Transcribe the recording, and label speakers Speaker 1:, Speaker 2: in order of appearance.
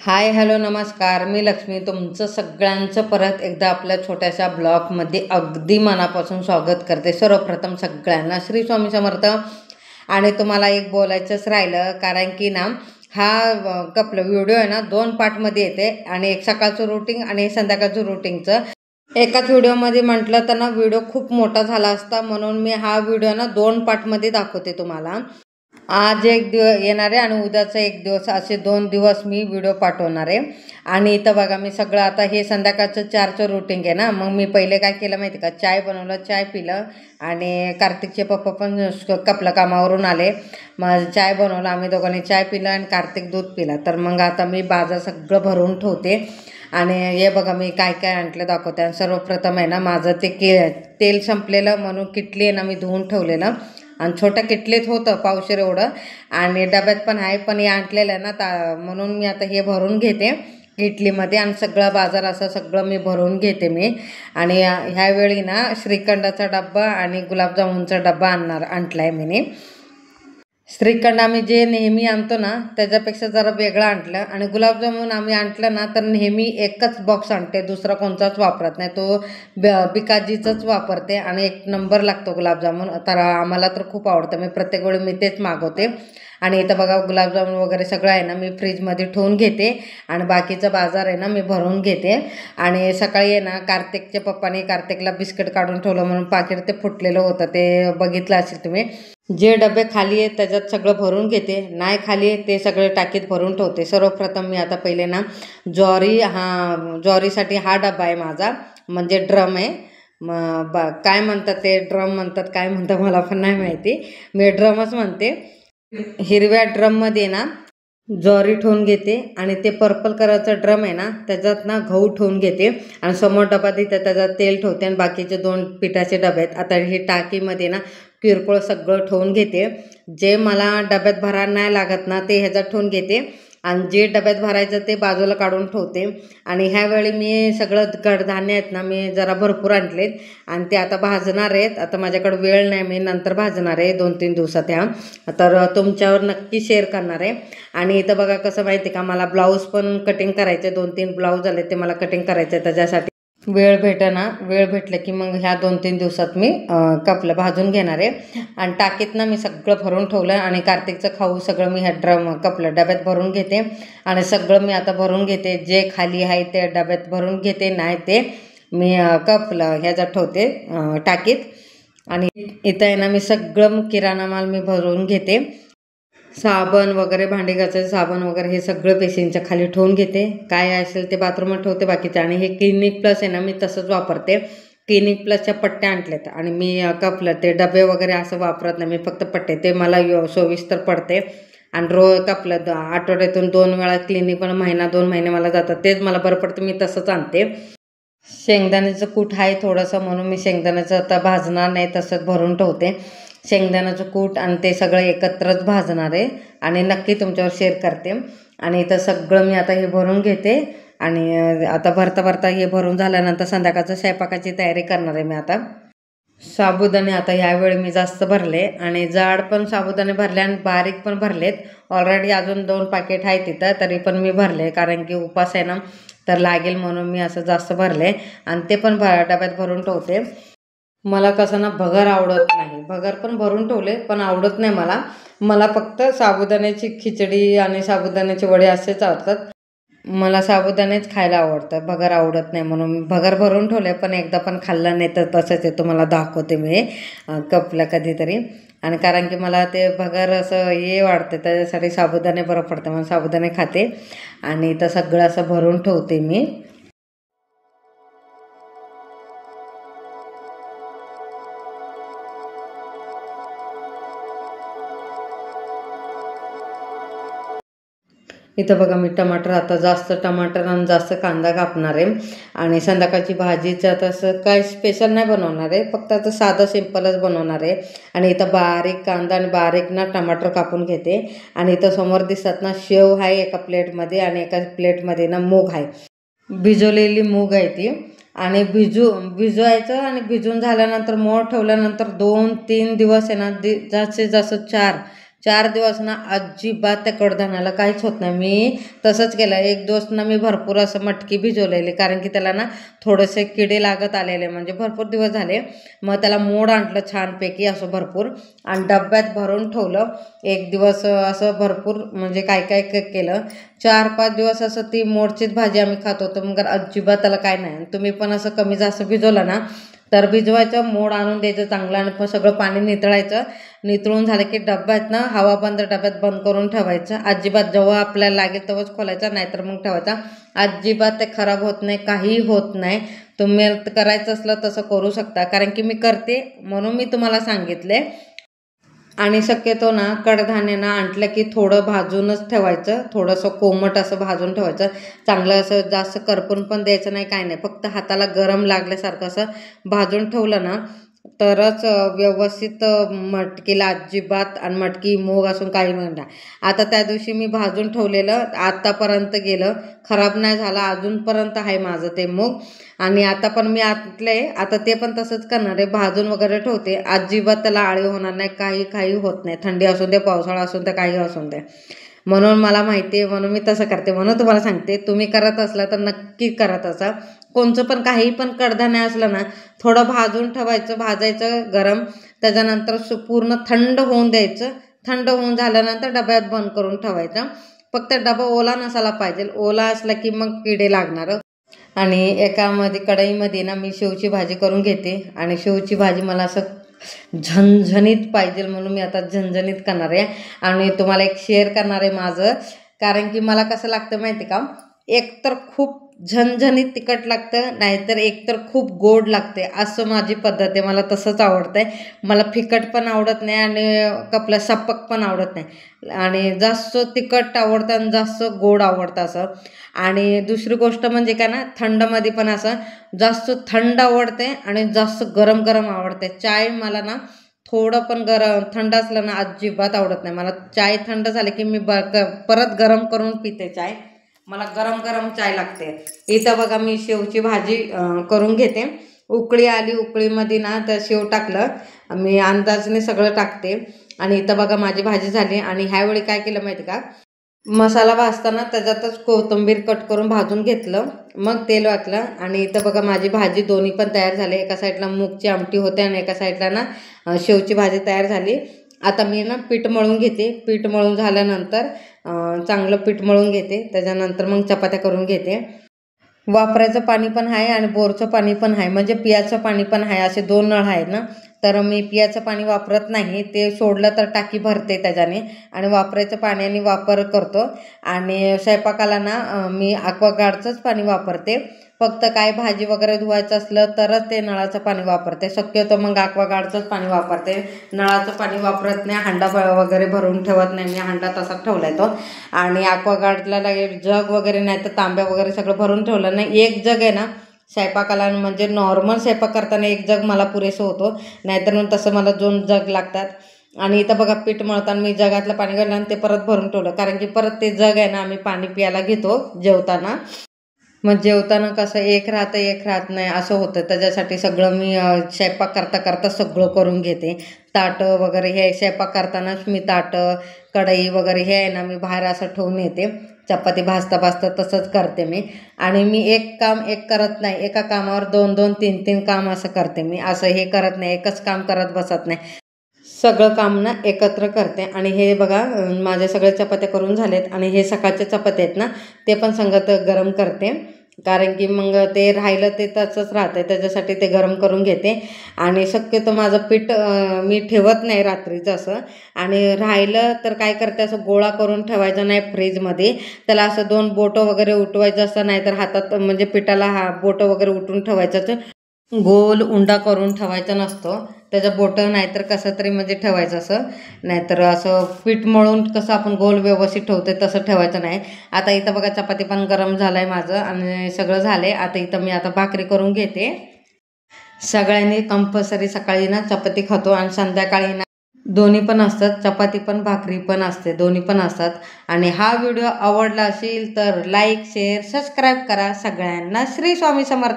Speaker 1: Hi hello नमस्कार, मी लक्ष्मी तुमचं सगळ्यांचं परत एकदा आपल्या छोट्याशा ब्लॉगमध्ये अगदी मनापासून स्वागत करते। सर्वप्रथम सगळ्यांना श्री स्वामी समर्थ। आणि तुम्हाला एक बोलायचंच राहिलं, कारण की ना हा आपला व्हिडिओ आहे ना 2 पार्टमध्ये येते, आणि एक सकाळचं रुटीन आणि संध्याकाळचं रुटीनचं एकाच व्हिडिओमध्ये म्हटलं तर ना व्हिडिओ खूप मोठा झाला असता, म्हणून मी हा व्हिडिओ ना 2 पार्टमध्ये दाखवते तुम्हाला। आज एक दिवस येणार आहे आणि उद्याचा एक दिवस, असे 2 दिवस मी व्हिडिओ पाठवणार आहे। आणि इथं बघा मी सगळं आता हे संध्याकाळचं 4चं रुटीन आहे ना, मग मी पहिले काय केलं माहिती का, चाय बनवलं, चाय पिलं, आणि कार्तिकचे पप्पा पण कपलं कामावरून आले, मग चाय बनवलं, आम्ही दोघांनी चाय पिलं आणि कार्तिक दूध पिला। तर मग आता मी बाजार सगळं भरून ठेवते, आणि हे बघा मी काय काय आणलं दाखवते। आणि सर्वप्रथम आहे ना माझं ते तेल संपलेलं, म्हणून किटली आहे ना मी धुवून ठेवलेलं, आणि छोट्या किटलीत होतं पावशेर एवढं, आणि डब्यात पण आहे, पण हे आणलेलं ना म्हणून मी आता हे भरून घेते किटलीमध्ये, आणि सगळं बाजार असं सगळं मी भरून घेते मी। आणि ह्यावेळी ना श्रीखंडाचा डब्बा आणि गुलाबजामुनचा डब्बा आणलाय मी। श्रीखंड आम्ही जे नेहमी आणतो ना त्याच्यापेक्षा जरा वेगळं आणलं, आणि गुलाबजामुन आम्ही आणलं ना तर नेहमी एकच बॉक्स आणते, दुसरा कोणताच वापरत नाही, तो बिकाजीचाच वापरते, आणि 1 नंबर लागतो गुलाबजामुन। तर आम्हाला तर खूप आवडतं, मी प्रत्येक वेळी मी तेच मागवते। आणि इथं बघा गुलाबजामुन वगैरे सगळं आहे ना मी फ्रीजमध्ये ठेवून घेते, आणि बाकीचा बाजार आहे ना मी भरून घेते। आणि सकाळी आहे ना कार्तिकच्या पप्पाने कार्तिकला बिस्किट काढून ठेवलं, म्हणून पाकिट ते फुटलेलं होतं, ते बघितलं असेल तुम्ही। जे डबे खाली आहेत त्याच्यात सगळं भरून घेते, नाही खाली आहे ते सगळे टाकीत भरून ठेवते। सर्वप्रथम मी आता पहिले ना ज्वारीसाठी हा डबा आहे माझा, म्हणजे ड्रम आहे, काय म्हणतात ते, ड्रम म्हणतात काय म्हणतात मला पण नाही माहिती, मी ड्रमच म्हणते। हिरव्या ड्रममध्ये ना ज्वारी ठेवून घेते, आणि ते पर्पल कलरचा ड्रम आहे ना त्याच्यात ना गहू ठेवून घेते, आणि समोर डबा देते त्याच्यात तेल ठेवते, आणि बाकीचे 2 पिठाचे डबे आहेत। आता हे टाकीमध्ये ना किरकोळ सगळं ठेवून घेते, जे मला डब्यात भरायला नाही लागत ना ते ह्याच्यात ठेवून घेते, आणि जे डब्यात भरायचं ते बाजूला काढून ठेवते। आणि ह्यावेळी मी सगळं कडधान्य आहेत ना मी जरा भरपूर आणलेत, आणि ते आता भाजणार आहेत। आता माझ्याकडे वेळ नाही, मी नंतर भाजणार आहे 2-3 दिवसात ह्या, तर तुमच्यावर नक्की शेअर करणार आहे। आणि इथं बघा कसं माहिती का, मला ब्लाऊज पण कटिंग करायचे, 2-3 ब्लाऊज आले ते मला कटिंग करायचे, त्याच्यासाठी वेळ भेटलं की मग ह्या 2-3 दिवसात मी कपलं भाजून घेणार आहे। आणि टाकीत ना मी सगळं भरून ठेवलं, आणि कार्तिकचं खाऊ सगळं मी ह्या कपलं डब्यात भरून घेते, आणि सगळं मी आता भरून घेते, जे खाली आहे ते डब्यात भरून घेते, नाही ते मी कपलं ह्याच्यात ठेवते टाकीत। आणि इथं आहे ना मी सगळं किराणा माल मी भरून घेते, साबण वगैरे, भांडी घासायचं साबण वगैरे हे सगळं बेसिनच्या खाली ठेवून घेते, काय असेल ते बाथरूमात ठेवते बाकीचं। आणि हे क्लिनिक प्लस आहे ना मी तसंच वापरते, क्लिनिक प्लसच्या पट्ट्या आणल्यात, आणि मी कपलं ते डबे वगैरे असं वापरत नाही, मी फक्त पट्टे, ते मला सोयीस्कर पडते। आणि कपलं आठवड्यातून 2 वेळा क्लिनिक, पण महिना 2 महिने मला जातात, तेच मला बरं पडतं, मी तसंच आणते। शेंगदाण्याचं कूट आहे थोडंसं, म्हणून मी शेंगदाण्याचं आता भाजणार नाही, तसंच भरून ठेवते। शेंगदाण्याचं कूट आणि ते सगळं एकत्रच भाजणार आहे, आणि नक्की तुमच्यावर शेअर करते। आणि इथं सगळं मी आता हे भरून घेते, आणि आता भरता हे भरून झाल्यानंतर संध्याकाळचं स्वयंपाकाची तयारी करणार आहे मी आता। साबुदाणे आता ह्यावेळी मी जास्त भरले, आणि जाड पण साबुदाणे भरले आणि बारीक पण भरलेत, ऑलरेडी अजून 2 पाकिट आहेत तिथं, तरी पण मी भरले, कारण की उपास आहे ना तर लागेल म्हणून मी असं जास्त भरले, आणि ते पण डब्यात भरून ठेवते। मला कसं ना भगर आवडत नाही, भगर पण भरून ठेवले पण आवडत नाही मला फक्त साबुदाण्याची खिचडी आणि साबुदाण्याचे वडे असेच आवडतात, मला साबुदाणेच खायला आवडतं, भगर आवडत नाही, म्हणून भगर भरून ठेवले, पण एकदा पण खाल्लं नाही, तर तसंच आहे, तुम्हाला दाखवते मी कपला कधीतरी। आणि कारण की मला ते भगर असं हे वाटतं, त्याच्यासाठी साबुदाणे बरं पडतं, म्हणून साबुदाणे खाते, आणि तर सगळं असं भरून ठेवते मी। इथं बघा मी टमाटर, आता जास्त टमाटर आणि जास्त कांदा कापणार आहे, आणि संध्याकाळची भाजीचं तसं काय स्पेशल नाही बनवणार आहे, फक्त आता साधं सिंपलच बनवणार आहे। आणि इथं बारीक कांदा आणि बारीक ना टमाटर कापून घेते, आणि इथं समोर दिसतात ना शेव आहे एका प्लेटमध्ये, आणि एका प्लेटमध्ये ना मूग आहे, भिजवलेली मूग आहे ती, आणि भिजवायचं, आणि भिजून झाल्यानंतर मोड ठेवल्यानंतर 2-3 दिवस आहे ना जास्तीत जास्त 4 4 दिवस ना अजिबात त्या कडधान्याला काहीच होत नाही. मी तसंच केलं. एक दिवस ना मी भरपूर असं मटकी भिजवलेली, कारण की त्याला ना थोडेसे किडे लागत आलेले, म्हणजे भरपूर दिवस झाले. मग त्याला मोड आणलं छानपैकी असं भरपूर आणि डब्यात भरून ठेवलं. एक दिवस असं भरपूर म्हणजे काय काय केलं. 4-5 दिवस असं ती मोडचीच भाजी आम्ही खात होतो. मग अजिबात त्याला काय नाही. तुम्ही पण असं कमी जास्त भिजवलं ना तर भिजवायचं, मोड आणून द्यायचं चांगलं आणि सगळं पाणी नितळायचं. नितळून झालं की डब्यात ना हवा बंद डब्यात बंद करून ठेवायचं. अजिबात जेव्हा आपल्याला लागेल तेव्हाच खोलायचं, नाहीतर मग ठेवायचा. अजिबात ते खराब होत नाही, काहीही होत नाही. तुम्ही करायचं असलं तसं करू शकता, कारण की मी करते म्हणून मी तुम्हाला सांगितले. आणि शक्यतो ना कडधान्य ना आणलं की थोडं भाजूनच ठेवायचं, थोडंसं कोमट असं भाजून ठेवायचं. चांगलं असं जास्त करपून पण द्यायचं नाही, काय नाही. फक्त हाताला गरम लागल्यासारखं असं भाजून ठेवलं ना तरच व्यवस्थित मटकीला अजिबात, आणि मटकी मूग असून काही म्हणता. आता त्या दिवशी मी भाजून ठेवलेलं आत्तापर्यंत गेलं, खराब नाही झालं, अजूनपर्यंत आहे माझं ते मूग. आणि आता पण मी आणले, आता ते पण तसंच करणार आहे, भाजून वगैरे ठेवते. अजिबात त्याला आळी होणार नाही, काही होत नाही. थंडी असून दे, पावसाळा असून दे, काही असून दे. म्हणून मला माहिती आहे, म्हणून मी तसं करते. म्हणून तुम्हाला सांगते, तुम्ही करत असला तर नक्की करत असा. कोणचं पण काही पण कडधान्य असलं ना थोडं भाजून ठेवायचं, भाजायचं गरम. त्याच्यानंतर पूर्ण थंड होऊन द्यायचं. थंड होऊन झाल्यानंतर डब्यात बंद करून ठेवायचं. फक्त डबा ओला नसायला पाहिजे, ओला असला की मग किडे लागणार. आणि एकामध्ये कढईमध्ये ना मी शेवची भाजी करून घेते. आणि शेवची भाजी मला असं झणझणीत पाहिजे, म्हणून मी आता झणझणीत करणार आहे. आणि तुम्हाला एक शेअर करणार आहे माझं, कारण की मला कसं लागतं माहिती का, एकतर खूप झणझणीत तिखट लागतं, नाहीतर एकतर खूप गोड लागते. असं माझी पद्धत आहे, मला तसंच आवडतंय. मला फिकट पण आवडत नाही आणि आपलं सपक पण आवडत नाही. आणि जास्त तिखट आवडतं आणि जास्त गोड आवडतं असं. आणि दुसरी गोष्ट म्हणजे काय ना, थंडमध्ये पण असं जास्त थंड आवडते आणि जास्त गरम गरम आवडते. चाय मला ना थोडं पण थंड असलं ना अजिबात आवडत नाही. मला चाय थंड झाले की मी परत गरम करून पिते चाय. मला गरम गरम चाय लागते. इथं बघा मी शेवची भाजी करून घेते. उकळी आली, उकळीमध्ये ना तर शेव टाकलं, मी अंदाजने सगळं टाकते. आणि इथं बघा माझी भाजी झाली. आणि ह्यावेळी काय केलं माहिती का, मसाला भाजताना त्याच्यातच कोथिंबीर कट करून भाजून घेतलं, मग तेल वाटलं. आणि इथं बघा माझी भाजी दोन्ही पण तयार झाली. एका साईडला मूगची आमटी होते आणि एका साईडला ना शेवची भाजी तयार झाली. आता मी ना पीठ मळून घेते. पीठ मळून झाल्यानंतर चांगलं पीठ मळून घेते. त्याच्यानंतर मग चपात्या करून घेते. वापरायचं पाणी पण आहे आणि बोरचं पाणी पण आहे, म्हणजे पियाचं पाणी पण आहे. असे 2 नळ आहेत ना, तर मी पियाचं पाणी वापरत नाही. ते सोडलं तर टाकी भरते त्याच्याने, आणि वापरायचं पाण्याने वापर करतो. आणि स्वयंपाकाला ना मी ॲक्वागार्डचंच पाणी वापरते. फक्त काय भाजी वगैरे धुवायचं असलं तरच ते नळाचं पाणी वापरते. शक्यतो मग ॲक्वागार्डचंच पाणी वापरते, नळाचं पाणी वापरत नाही. हांडा वगैरे भरून ठेवत नाही मी, हांडा तसाच ठेवला आहे तो. आणि ॲक्वागार्डला जग वगैरे नाही तर तांब्या वगैरे सगळं भरून ठेवलं नाही. एक जग आहे ना स्वयंपाकाला, म्हणजे नॉर्मल स्वयंपाक करताना एक जग मला पुरेसं होतो, नाहीतर मग तसं मला 2 जग लागतात. आणि इथं बघा पीठ मळताना मी जगातलं पाणी घाललं आणि ते परत भरून ठेवलं, कारण की परत ते जग आहे ना आम्ही पाणी प्यायला घेतो जेवताना. मग जेवताना कसं एक राहत नाही असं होतं. त्याच्यासाठी सगळं मी स्वयंपाक करता करता सगळं करून घेते. ताटं वगैरे हे स्वयंपाक करतानाच मी ताटं, कढई वगैरे हे आहे ना मी बाहेर असं ठेवून येते. चपाती भाजता भाजता तसंच करते मी. आणि मी एक काम एक करत नाही, एका कामावर 2-2, 3-3 काम असं करते मी. असं हे करत नाही, एकच काम करत बसत नाही, सगळं काम ना एकत्र करते. आणि हे बघा माझ्या सगळ्या चपात्या करून झालेत. आणि हे सकाळच्या चपात्या आहेत ना ते पण संगत गरम करते, कारण की मग ते राहिलं ते तसंच राहतं, त्याच्यासाठी ते गरम करून घेते. आणि शक्यतो माझं पीठ मी ठेवत नाही रात्रीचं असं. आणि राहिलं तर काय करते, असं गोळा करून ठेवायचं नाही फ्रीजमध्ये. त्याला असं 2 बोटं वगैरे उठवायचं असतं, नाहीतर हातात म्हणजे पिठाला बोटं वगैरे उठून ठेवायचं, गोल उंडा करून ठेवायचा नसतो. त्याचं बोटं नाहीतर कसं तरी म्हणजे ठेवायचं असं, नाहीतर असं पीठ मळून कसं आपण गोल व्यवस्थित ठेवते तसं ठेवायचं नाही. आता इथं बघा चपाती पण गरम झालं आहे माझं आणि सगळं झालं आहे. आता इथं मी आता भाकरी करून घेते. सगळ्यांनी कंपल्सरी सकाळी ना चपाती खातो आणि संध्याकाळी ना दोन्ही पण असतात, चपाती पण भाकरी पण असते, दोन्ही पण असतात. आणि हा व्हिडिओ आवडला असेल तर लाईक, शेअर, सबस्क्राईब करा. सगळ्यांना श्री स्वामी समर्थ.